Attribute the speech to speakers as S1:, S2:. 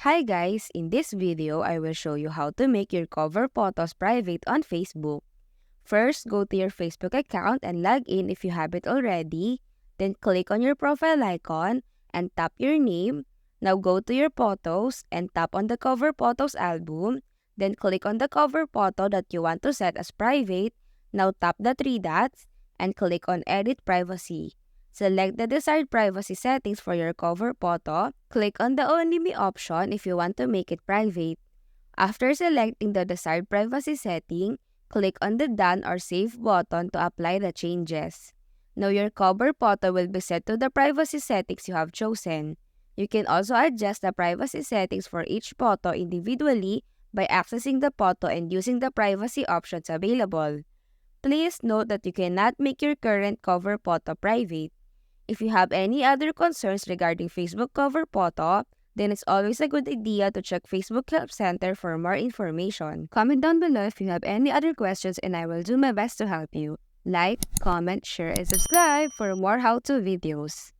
S1: Hi guys, in this video, I will show you how to make your cover photos private on Facebook. First, go to your Facebook account and log in if you have it already. Then click on your profile icon and tap your name. Now go to your photos and tap on the cover photos album. Then click on the cover photo that you want to set as private. Now tap the three dots and click on edit privacy. Select the desired privacy settings for your cover photo. Click on the Only Me option if you want to make it private. After selecting the desired privacy setting, click on the Done or Save button to apply the changes. Now your cover photo will be set to the privacy settings you have chosen. You can also adjust the privacy settings for each photo individually by accessing the photo and using the privacy options available. Please note that you cannot make your current cover photo private. If you have any other concerns regarding Facebook cover photo, then it's always a good idea to check Facebook Help Center for more information. Comment down below if you have any other questions and I will do my best to help you. Like, comment, share, and subscribe for more how-to videos.